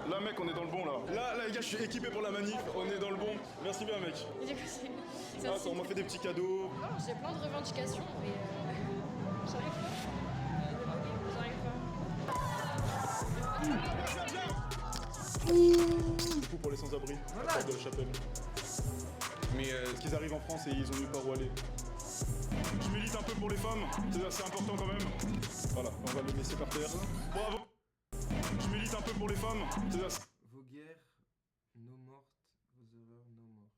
Là, mec, on est dans le bon, là. Là, les gars, je suis équipé pour la manif. On est dans le bon. Merci bien, mec. Et du coup, c'est Ah, on m'a fait des petits cadeaux. Oh, j'ai plein de revendications, mais j'arrive pas. Du coup, pour les sans-abri, à la porte de la chapelle. Mais qu'ils arrivent en France et ils ont nulle part où aller. Je milite un peu pour les femmes, c'est important quand même. Voilà, on va le laisser par terre. Bravo. Je milite un peu pour les femmes, Vos guerres, nos mortes, vos erreurs, nos morts.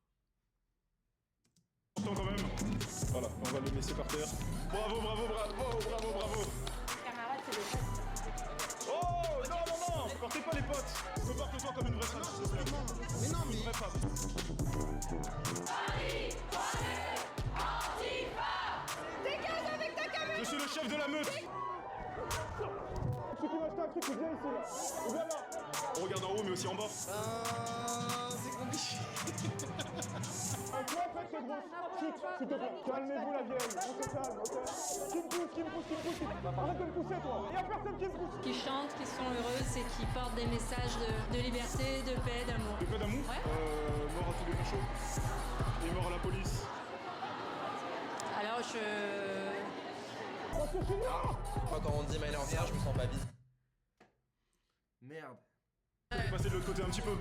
important quand même. Voilà, on va le laisser par terre. Bravo, bravo, bravo, bravo, bravo. Camarades, c'est des potes. Oh, non, non, non, partez pas les potes. Comporte-toi comme une vraie femme, s'il te plaît. Mais non, mais... Une vraie femme. Dégage avec ta caméra. Je suis le chef de la meute. Ceux qui m'ont acheté un truc, c'est bien ici, là. Voilà. On regarde en haut, mais aussi en bas. C'est compliqué. Toi, après, c'est gros. Chut, s'il te plaît. Calmez-vous, la vieille. On se calme, ok? Qui me pousse, qui me pousse, qui me pousse. Arrête de me pousser, toi. Il y a personne qui me pousse. Qui chantent, qui sont heureuses et qui portent des messages de liberté, de paix, d'amour. De paix d'amour. Ouais. Mort à tous les fachos. Et mort à la police. Alors Moi, quand on dit Maël vierge, je me sens pas bien. Merde. Je vais passer de l'autre côté un petit peu.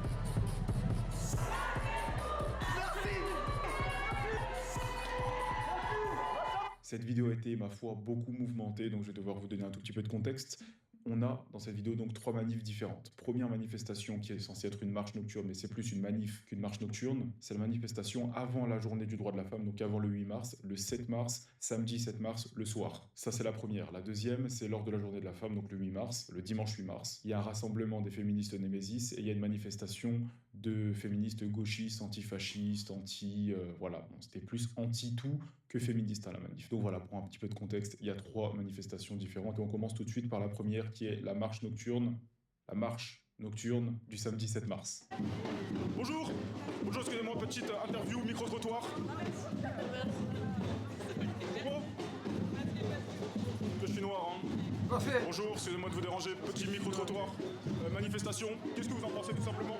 Cette vidéo a été, ma foi, beaucoup mouvementée, donc je vais devoir vous donner un tout petit peu de contexte. On a dans cette vidéo donc 3 manifs différentes. Première manifestation qui est censée être une marche nocturne, mais c'est plus une manif qu'une marche nocturne. C'est la manifestation avant la journée du droit de la femme, donc avant le 8 mars, le 7 mars, samedi 7 mars, le soir. Ça, c'est la première. La deuxième, c'est lors de la journée de la femme, donc le 8 mars, le dimanche 8 mars. Il y a un rassemblement des féministes Némésis et il y a une manifestation de féministes gauchistes, antifascistes, voilà, bon, c'était plus anti-tout que féministe à la manif. Donc voilà, pour un petit peu de contexte, il y a 3 manifestations différentes et on commence tout de suite par la première qui est la marche nocturne du samedi 7 mars. Bonjour. Bonjour, excusez-moi, petite interview, micro-trottoir. Pourquoi? Je suis noir, hein. Parfait. Bonjour, excusez-moi de vous déranger, petit micro-trottoir. Manifestation, qu'est-ce que vous en pensez tout simplement?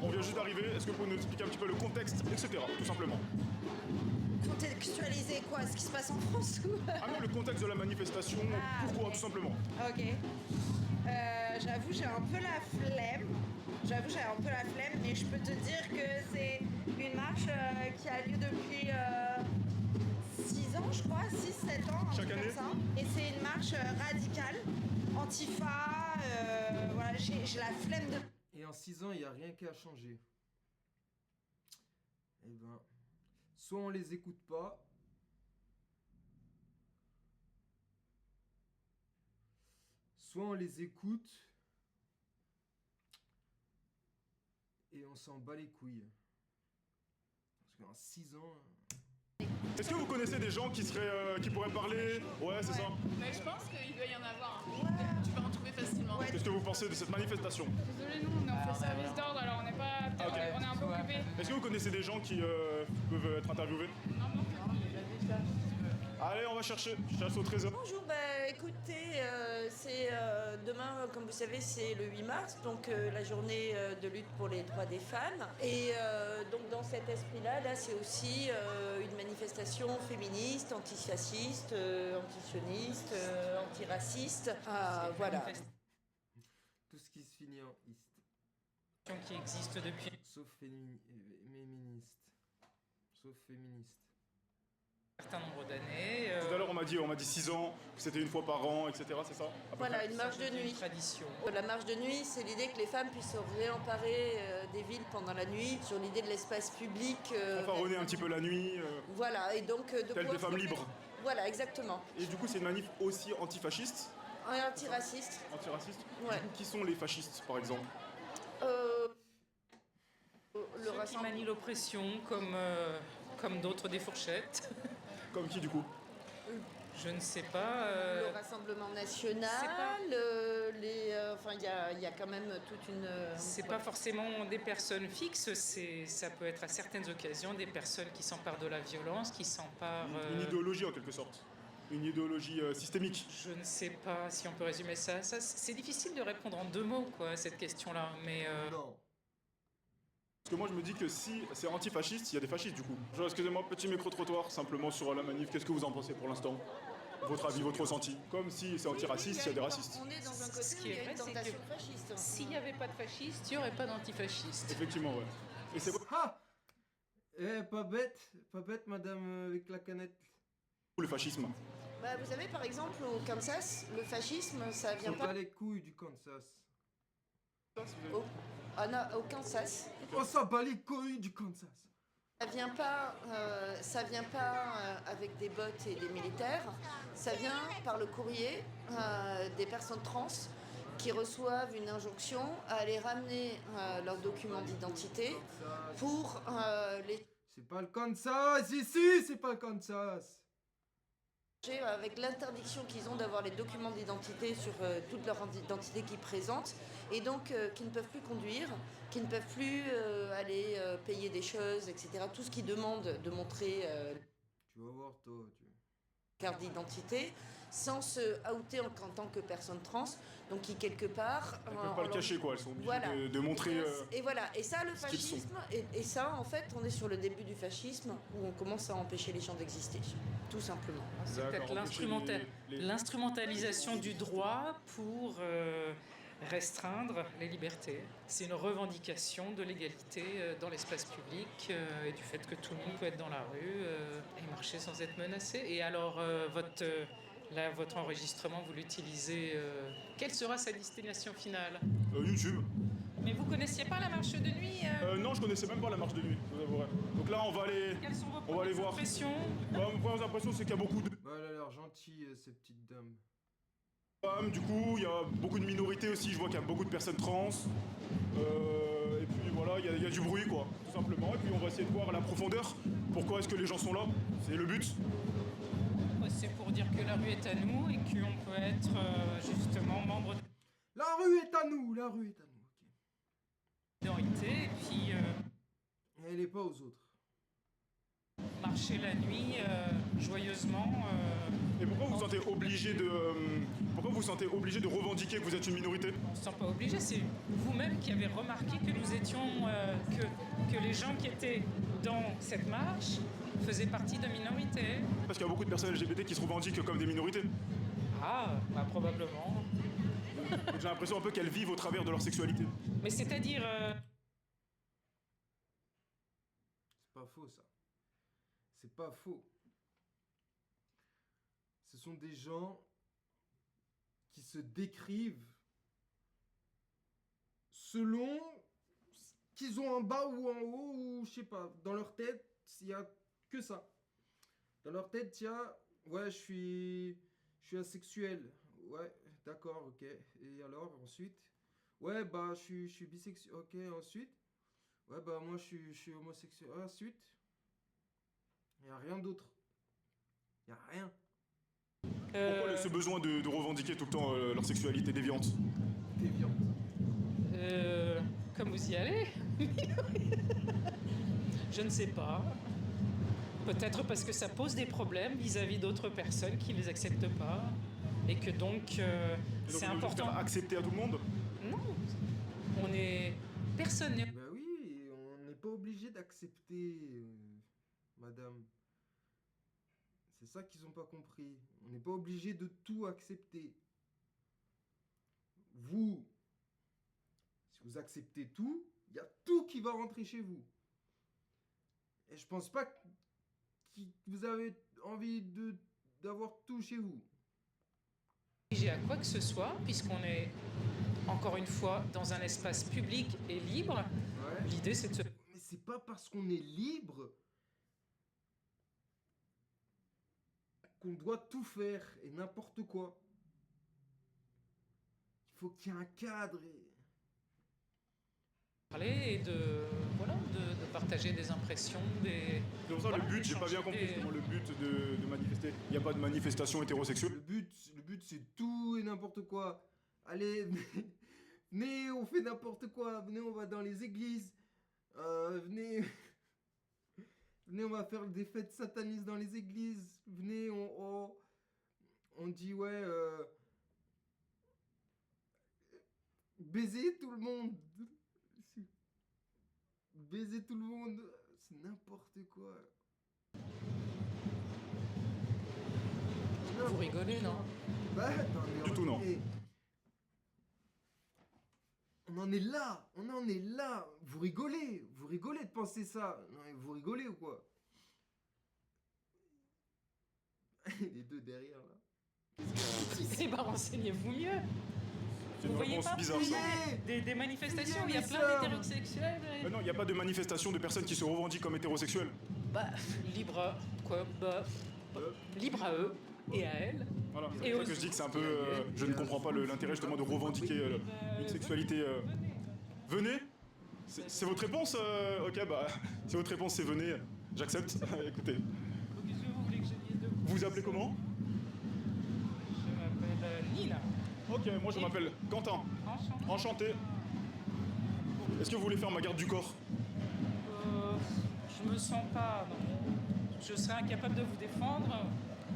On vient juste d'arriver, est-ce que vous pouvez nous expliquer un petit peu le contexte, etc. tout simplement? Contextualiser quoi? Ce qui se passe en France ou... Ah non, le contexte de la manifestation, pourquoi ok. tout simplement? Ok. J'avoue, j'ai un peu la flemme. Mais je peux te dire que c'est une marche qui a lieu depuis 6 ans, je crois, 6-7 ans. Chaque année. comme ça. Et c'est une marche radicale, antifa, voilà, j'ai la flemme de... Et en 6 ans, il n'y a rien qui a changé. Eh ben, soit on les écoute pas, soit on les écoute et on s'en bat les couilles. Parce qu'en 6 ans... Est-ce que vous connaissez des gens qui pourraient parler? Ouais, c'est ça. Mais je pense qu'il doit y en avoir. Tu peux en trouver facilement. Qu'est-ce que vous pensez de cette manifestation? Désolé, nous on est en service d'ordre, alors on n'est pas. Ok. On est un peu occupés. Est-ce que vous connaissez des gens qui peuvent être interviewés? Allez, on va chercher. Chasse au trésor. Bonjour, écoutez, c'est demain, comme vous savez, c'est le 8 mars, donc la journée de lutte pour les droits des femmes. Et donc dans cet esprit-là, là, c'est aussi une manifestation féministe, antifasciste, antisioniste, antiraciste. Voilà. Tout ce qui se finit en iste. Qui existe depuis Sauf féministe. Sauf féministe. un certain nombre d'années. Tout à l'heure, on m'a dit 6 ans, que c'était une fois par an, etc. C'est ça? À peu Voilà, près. une marche de nuit. Tradition. La marche de nuit, c'est l'idée que les femmes puissent se réemparer des villes pendant la nuit, sur l'idée de l'espace public. Fanfaronner un petit peu la nuit, Voilà, et donc de telles des femmes libres. Voilà, exactement. Et du coup, c'est une manif aussi antifasciste, Antiraciste. antiraciste. Ouais. Du coup, qui sont les fascistes, par exemple? Le Ceux qui rassemblement. manient l'oppression comme d'autres des fourchettes. Comme qui, du coup? Je ne sais pas. Le Rassemblement national, enfin il y a quand même toute une... C'est pas forcément des personnes fixes, ça peut être à certaines occasions des personnes qui s'emparent de la violence, qui s'emparent... Une idéologie, en quelque sorte. une idéologie systémique. Je ne sais pas si on peut résumer ça. C'est difficile de répondre en 2 mots, quoi, à cette question-là. Mais Non. Parce que moi je me dis que si c'est antifasciste, il y a des fascistes du coup. Genre, excusez-moi, petit micro-trottoir simplement sur la manif, qu'est-ce que vous en pensez pour l'instant? Votre avis, votre ressenti? Comme si c'est antiraciste, il y a des racistes. On est dans un côté Ce où qui il y est a une vrai, c'est tentation que fasciste. s'il n'y avait pas de fascistes, il n'y aurait pas d'antifascistes. Effectivement, ouais. Et c'est Ah pas bête, madame avec la canette. le fascisme. Bah, vous savez, par exemple, au Kansas, le fascisme, ça vient Sont pas... pas les couilles du Kansas. Au Kansas, On s'en bat les couilles du Kansas. ça vient pas avec des bottes et des militaires, ça vient par le courrier des personnes trans qui reçoivent une injonction à aller ramener leurs documents d'identité pour les C'est pas le Kansas, ici, c'est pas le Kansas. avec l'interdiction qu'ils ont d'avoir les documents d'identité sur toute leur identité qu'ils présentent et donc qui ne peuvent plus conduire, qui ne peuvent plus aller payer des choses, etc. Tout ce qui demande de montrer Tu vas voir, toi. carte d'identité sans se outer en tant que personne trans, donc qui quelque part... Elles peuvent pas le cacher quoi, elles sont obligées Voilà. de montrer... Et voilà, et ça le ce qu'ils sont. fascisme, et ça en fait on est sur le début du fascisme où on commence à empêcher les gens d'exister, tout simplement. C'est D'accord, peut-être empêcher les- l'instrumentalisation du droit pour restreindre les libertés. C'est une revendication de l'égalité dans l'espace public et du fait que tout le monde peut être dans la rue et marcher sans être menacé. Et alors, votre enregistrement, vous l'utilisez. Quelle sera sa destination finale? YouTube. Mais vous connaissiez pas la marche de nuit Non, je connaissais même pas la marche de nuit, je vous avouerai. Donc là, on va aller... Quelles sont vos on va aller premières voir. impressions? Bah, mes premières impressions, c'est qu'il y a beaucoup de Bah, elle a l'air gentille, cette petite dame. femmes, du coup, il y a beaucoup de minorités aussi, je vois qu'il y a beaucoup de personnes trans. Et puis voilà, il y a du bruit, quoi, tout simplement. Et puis on va essayer de voir la profondeur. Pourquoi est-ce que les gens sont là? C'est le but. C'est pour dire que la rue est à nous et qu'on peut être justement membre de La rue est à nous, la rue est à nous. Ok. minorité et puis Elle est pas aux autres. marcher la nuit joyeusement. Et pourquoi vous vous sentez obligé de... pourquoi vous vous sentez obligé de revendiquer que vous êtes une minorité? On ne se sent pas obligé, c'est vous-même qui avez remarqué que nous étions, que les gens qui étaient dans cette marche faisaient partie de minorités. Parce qu'il y a beaucoup de personnes LGBT qui se revendiquent comme des minorités. Ah, bah probablement. J'ai l'impression un peu qu'elles vivent au travers de leur sexualité. Mais c'est-à-dire... C'est pas faux, ça. C'est pas faux. Ce sont des gens qui se décrivent selon ce qu'ils ont en bas ou en haut, ou je sais pas. Dans leur tête, il y a que ça. Dans leur tête, il y a ouais, je suis asexuel. Ouais, d'accord, ok. Et alors, ensuite? Ouais, bah, je suis bisexuel. Ok, ensuite? Ouais, bah, moi, je suis homosexuel. Ensuite? Il n'y a rien d'autre. Il n'y a rien. Pourquoi ce besoin de revendiquer tout le temps leur sexualité déviante? Déviant. Comme vous y allez? Je ne sais pas. Peut-être parce que ça pose des problèmes vis-à-vis d'autres personnes qui ne les acceptent pas. Et que donc, Et donc, c'est vous voulez important. faire accepter à tout le monde? Non, on est... Personne n'est... Bah oui, on n'est pas obligé d'accepter, madame. C'est ça qu'ils n'ont pas compris. On n'est pas obligé de tout accepter. Vous, si vous acceptez tout, il y a tout qui va rentrer chez vous. Et je pense pas que vous avez envie d'avoir tout chez vous. obligé à quoi que ce soit, puisqu'on est, encore une fois, dans un espace public et libre. Ouais. L'idée, c'est de se... Mais c'est pas parce qu'on est libre qu'on doit tout faire et n'importe quoi. Il faut qu'il y ait un cadre. parler et de partager des impressions, des... C'est pour ça Voilà, le but, j'ai pas bien compris d'échanger justement le but de manifester. Il n'y a pas de manifestation hétérosexuelle. Le but c'est tout et n'importe quoi. Allez, venez, on fait n'importe quoi. Venez, on va dans les églises. Venez, venez, on va faire des fêtes satanistes dans les églises. Venez, on dit ouais, baiser tout le monde. Baiser tout le monde, c'est n'importe quoi. Vous rigolez, non? Bah, attends, mais Du tout, non. On en est là, on en est là. Vous rigolez de penser ça. Non, mais vous rigolez ou quoi? Les deux derrière là. Eh ben, renseignez-vous mieux. C'est Vous une voyez réponse pas bizarre, ça. des manifestations où il y a Fuyez, plein ça. d'hétérosexuels Non, il n'y a pas de manifestation de personnes qui se revendiquent comme hétérosexuelles. Bah, libre à eux et à elles. Voilà, Et c'est pour ça aux que je dis que c'est un peu... je ne comprends pas l'intérêt justement de revendiquer une sexualité... Venez. C'est votre réponse Ok, bah, si votre réponse c'est venez, j'accepte. Écoutez, Qu'est-ce que vous voulez que je dise de vous vous appelez comment? Je m'appelle Nina. Ok, moi je m'appelle Quentin. Enchanté. Enchanté. Est-ce que vous voulez faire ma garde du corps? Je me sens pas. Non. Je serais incapable de vous défendre.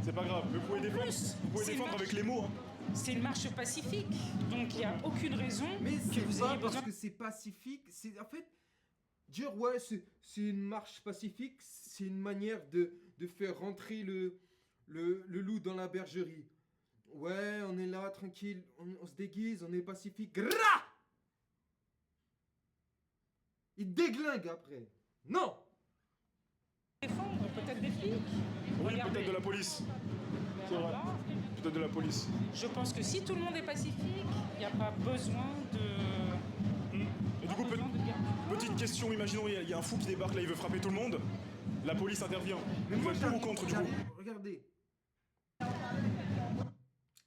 C'est pas grave, mais vous pouvez défendre, plus, vous pouvez c'est défendre une avec les mots. Hein. C'est une marche pacifique, donc il n'y a aucune raison Mais que c'est vous pas ayez parce besoin. que c'est pacifique. C'est en fait dire ouais, c'est une marche pacifique. C'est une manière de faire rentrer le loup dans la bergerie. Ouais, on est là tranquille, on se déguise, on est pacifique. Gra! Il déglingue après. Non. Défendre peut-être des flics. Oui, Regardez. peut-être de la police. C'est vrai. Voilà. Peut-être de la police. Je pense que si tout le monde est pacifique, il n'y a pas besoin de. Et du coup, besoin de garde. petite question, imaginons il y a un fou qui débarque là, il veut frapper tout le monde. La police intervient. Mais Vous moi, êtes pour ou contre du coup? Regardez.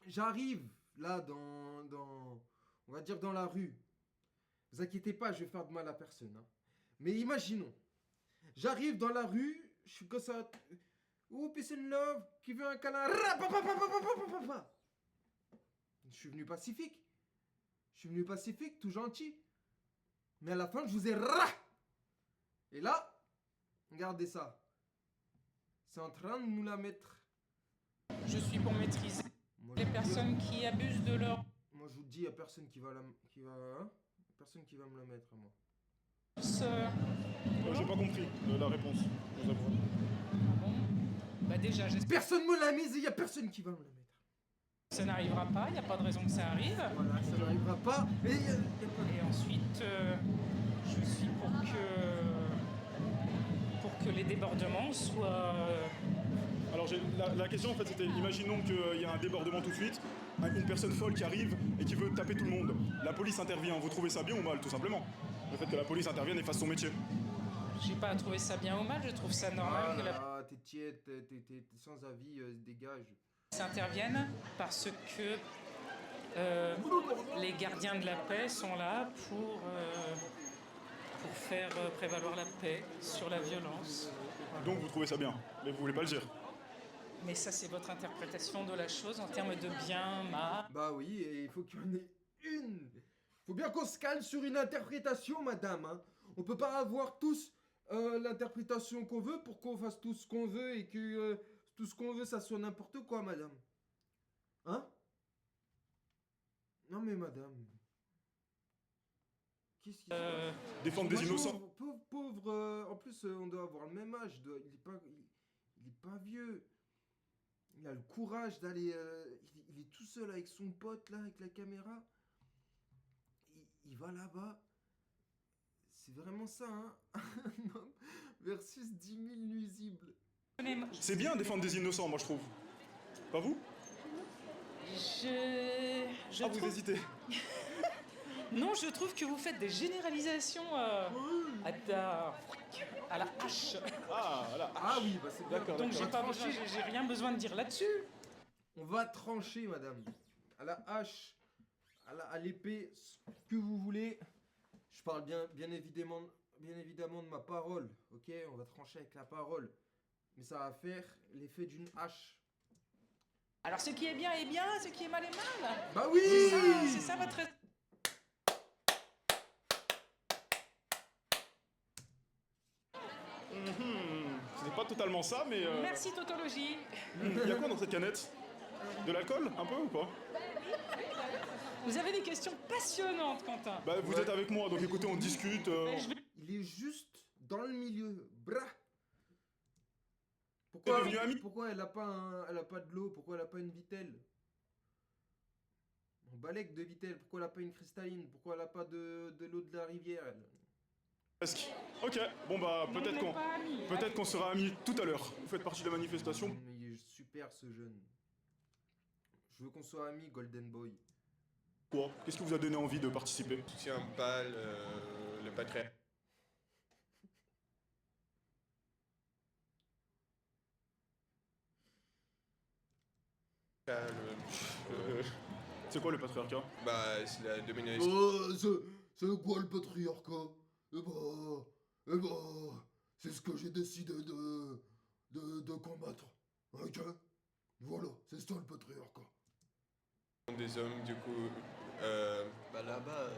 J'arrive là on va dire dans la rue. Vous inquiétez pas, je vais faire de mal à personne. Hein. Mais imaginons. J'arrive dans la rue, je suis comme ça. Oh, peace and love, qui veut un câlin? Je suis venu pacifique. Je suis venu pacifique, tout gentil. Mais à la fin, je vous ai Et là, regardez ça. C'est en train de nous la mettre. Je suis pour maîtriser Moi, les je vous dis- personnes qui abusent de leur. Moi, je vous dis, il n'y a personne qui va hein, personne qui va me la mettre à moi. J'ai pas compris la réponse. je vous avoue. Bon. Bah déjà, j'espère Personne me l'a mise et il n'y a personne qui va me la mettre. que ça n'arrivera pas, il n'y a pas de raison que ça arrive. Voilà, ça n'arrivera pas. Et y a pas Et ensuite, je suis pour que les débordements soient. Alors la question en fait c'était, imaginons qu'il y a un débordement tout de suite, une personne folle qui arrive et qui veut taper tout le monde. La police intervient, vous trouvez ça bien ou mal tout simplement? Le fait que la police intervienne et fasse son métier. J'ai pas trouvé ça bien ou mal, je trouve ça normal que la Ah, t'es tiède, t'es sans avis, dégage. police intervienne parce que les gardiens de la paix sont là pour faire prévaloir la paix sur la violence. Donc vous trouvez ça bien, mais vous voulez pas le dire. Mais ça, c'est votre interprétation de la chose en termes de bien, mal. Bah oui, et il faut qu'il y en ait une. Faut bien qu'on se calme sur une interprétation, madame. Hein. On peut pas avoir tous l'interprétation qu'on veut pour qu'on fasse tout ce qu'on veut et que tout ce qu'on veut, ça soit n'importe quoi, madame. Hein? Non mais madame. Qu'est-ce qu'il se passe? Défendre des Moi, innocents. pauvre, en plus, on doit avoir le même âge. Il est pas vieux. Il a le courage d'aller. Il est tout seul avec son pote là, avec la caméra. Il va là-bas. C'est vraiment ça, hein? Un homme versus 10 000 nuisibles. C'est bien défendre des innocents, moi je trouve. Pas vous? Je Ah, vous trouve... hésitez. Non, je trouve que vous faites des généralisations à la hache. Ah, voilà. Ah oui, bah c'est bien. D'accord, Donc d'accord. j'ai rien besoin de dire là-dessus. On va trancher, madame. À la hache, à l'épée, ce que vous voulez. Je parle bien évidemment de ma parole, ok? On va trancher avec la parole. Mais ça va faire l'effet d'une hache. Alors ce qui est bien, ce qui est mal est mal. Bah oui! C'est ça votre... C'est pas totalement ça, mais... Merci tautologie. Il y a quoi dans cette canette? De l'alcool, un peu ou pas? Vous avez des questions passionnantes, Quentin. Bah, vous êtes avec moi, donc écoutez, on discute. Il est juste dans le milieu. Bra. T'es devenu ami? Pourquoi elle a pas de l'eau? Pourquoi elle a pas une vitelle? Un balèque de vitelle. Pourquoi elle a pas une cristalline? Pourquoi elle a pas de l'eau de la rivière, elle? Presque. Ok, bon bah, peut-être qu'on sera amis tout à l'heure. Vous faites partie de la manifestation. Mais il est super ce jeune. Je veux qu'on soit amis, Golden Boy. Quoi? Qu'est-ce qui vous a donné envie de participer? Je soutiens pas le patriarcat. C'est quoi le patriarcat? Bah, c'est la domination. C'est quoi le patriarcat? C'est ce que j'ai décidé de combattre. Ok? Voilà, c'est ça le patriarcat. Des hommes, du coup. Bah là-bas,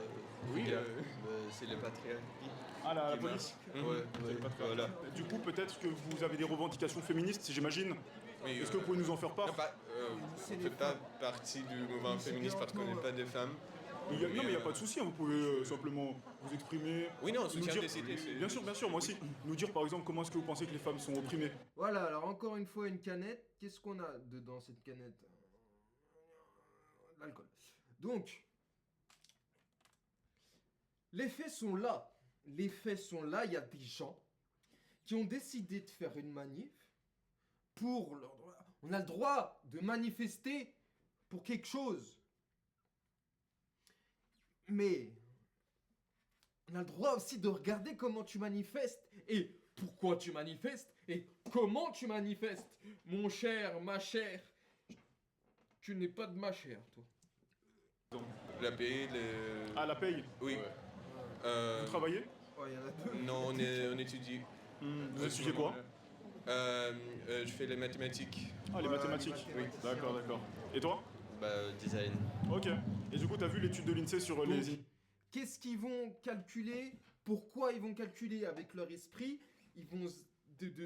Oui, c'est le patriarcat. Ah, la Qui police? Ouais, C'est le patriarcat. voilà. Du coup, peut-être que vous avez des revendications féministes, j'imagine. Oui, Est-ce que vous pouvez nous en faire part? C'est on les fait pas femmes. partie du mouvement C'est féministe parce qu'on n'est pas des femmes. Non, mais il n'y a pas de souci, hein, vous pouvez simplement vous exprimer. Oui, non, on Nous soutient dire- des cités. Bien sûr, moi aussi. Nous dire par exemple comment est-ce que vous pensez que les femmes sont opprimées. Voilà, alors encore une fois, une canette. Qu'est-ce qu'on a dedans, cette canette? De l'alcool. Donc, les faits sont là. Les faits sont là. Il y a des gens qui ont décidé de faire une manif pour leur droit. On a le droit de manifester pour quelque chose. Mais on a le droit aussi de regarder comment tu manifestes et pourquoi tu manifestes et comment tu manifestes. Mon cher, ma chère, tu n'es pas de ma chère, toi. La paix, Ah, la paye. Oui. Vous travaillez? Oh, il y en a deux. Non, on étudie. Vous étudiez quoi? Je fais les mathématiques. Ah, les Ouais, mathématiques. les mathématiques. D'accord. Et toi? Bah, design. Ok. Et du coup, t'as vu l'étude de l'INSEE sur Donc, les... Qu'est-ce qu'ils vont calculer? Pourquoi ils vont calculer? Avec leur esprit, ils vont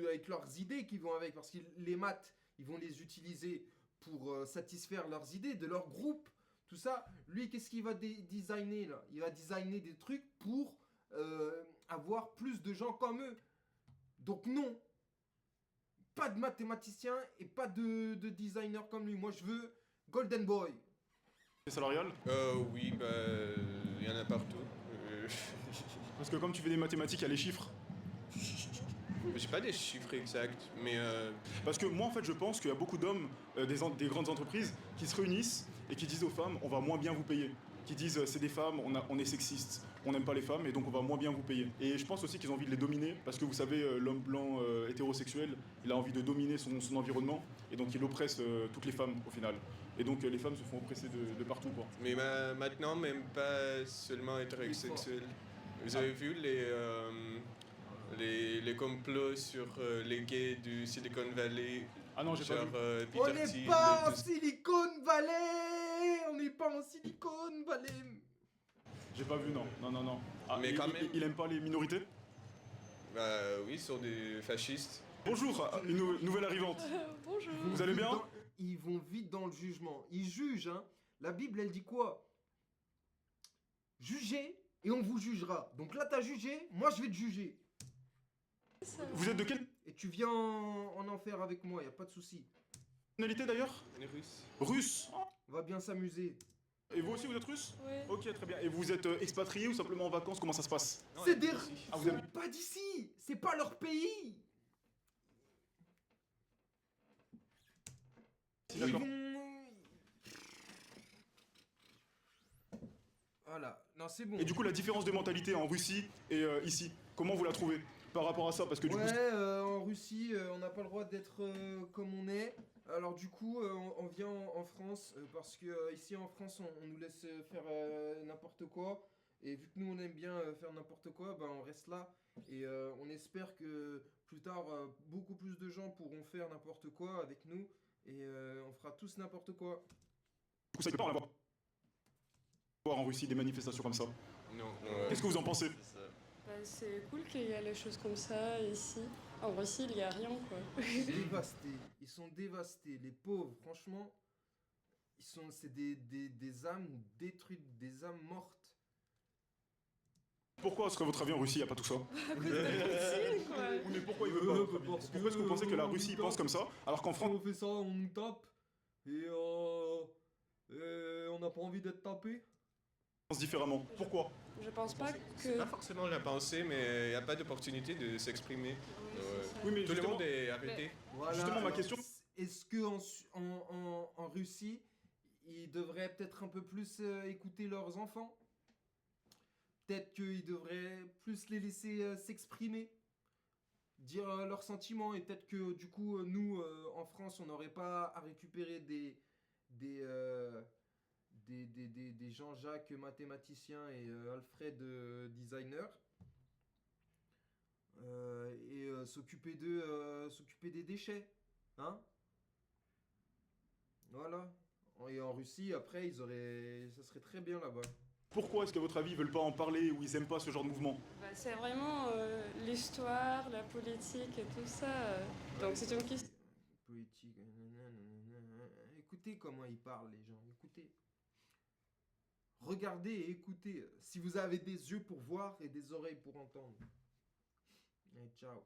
avec leurs idées qu'ils vont avec, parce que les maths, ils vont les utiliser pour satisfaire leurs idées de leur groupe, tout ça. Lui, qu'est-ce qu'il va designer là? Il va designer des trucs pour avoir plus de gens comme eux. Donc non, pas de mathématicien et pas de designer comme lui. Moi, je veux Golden Boy. salariales? Oui, bah, il y en a partout. Parce que comme tu fais des mathématiques, il y a les chiffres. J'ai pas des chiffres exacts, mais Parce que moi, en fait, je pense qu'il y a beaucoup d'hommes des grandes entreprises qui se réunissent et qui disent aux femmes, on va moins bien vous payer. Qui disent, c'est des femmes, on est sexiste, on n'aime pas les femmes et donc on va moins bien vous payer. Et je pense aussi qu'ils ont envie de les dominer parce que vous savez, l'homme blanc hétérosexuel, il a envie de dominer son environnement et donc il oppresse toutes les femmes au final. Et donc les femmes se font oppresser de partout, quoi. mais maintenant, même pas seulement hétérosexuel. Vous avez vu les complots sur les gays du Silicon Valley? Ah non, j'ai pas Genre vu. On Peter n'est Thiel pas et en tout ça. Silicon Valley. On n'est pas en Silicon Valley. J'ai pas vu, non. Ah, Mais quand même. il aime pas les minorités? Bah oui, ils sont des fascistes. Bonjour, une nouvelle arrivante. Bonjour. Vous allez bien? Ils vont vite dans le jugement. Ils jugent, hein. La Bible, elle dit quoi? Jugez et on vous jugera. Donc là, t'as jugé, moi je vais te juger. Vous êtes de quelle Et tu viens en enfer avec moi, y a pas de souci. nationalité d'ailleurs? Les Russes. Russe. On va bien s'amuser. Et vous aussi, vous êtes russe? Ouais. Ok, très bien. Et vous êtes expatrié ou simplement en vacances? Comment ça se passe? C'est des... Ah, vous Ils avez- sont pas d'ici. C'est pas leur pays. Si, Ils d'accord. vont... Voilà. Non, c'est bon. Et du coup, la différence de mentalité en Russie et ici, comment vous la trouvez par rapport à ça? Parce que du Ouais, coup, en Russie, on n'a pas le droit d'être comme on est. Alors du coup, on vient en France parce que ici en France, on nous laisse faire n'importe quoi. Et vu que nous, on aime bien faire n'importe quoi, ben, on reste là. Et on espère que plus tard, beaucoup plus de gens pourront faire n'importe quoi avec nous. Et on fera tous n'importe quoi. ça ne peut pas en avoir en Russie des manifestations comme ça. Non. Qu'est-ce que vous en pensez? Bah, c'est cool qu'il y ait les choses comme ça ici. En Russie, il n'y a rien, quoi. Dévastés. Ils sont dévastés. Les pauvres, franchement, c'est des âmes détruites, des âmes mortes. Pourquoi est-ce qu'à votre avis en Russie il n'y a pas tout ça? À cause de Poutine, quoi. Oui, mais pourquoi il veut pas? votre avis Pourquoi est-ce que vous pensez que la Russie pense comme ça alors qu'en Si France... on fait ça, on nous tape. Et on n'a pas envie d'être tapé. pense différemment. Pourquoi? Je pense pas C'est que. pas forcément la pensée, mais il n'y a pas d'opportunité de s'exprimer. Oui, mais Tout le justement, monde est arrêté. Voilà, Justement, ma alors, question- Est-ce que en Russie, ils devraient peut-être un peu plus écouter leurs enfants? Peut-être qu'ils devraient plus les laisser s'exprimer, dire leurs sentiments, et peut-être que du coup, nous, en France, on n'aurait pas à récupérer des Jean-Jacques mathématiciens et Alfred designer. Et s'occuper s'occuper des déchets, hein? Voilà. Et en Russie, après, ça serait très bien là-bas. Pourquoi est-ce qu'à votre avis ils veulent pas en parler ou ils aiment pas ce genre de mouvement? Bah, c'est vraiment l'histoire, la politique et tout ça. Donc c'est une question. Politique. Écoutez comment ils parlent, les gens. Écoutez. Regardez et écoutez. Si vous avez des yeux pour voir et des oreilles pour entendre. Et ciao.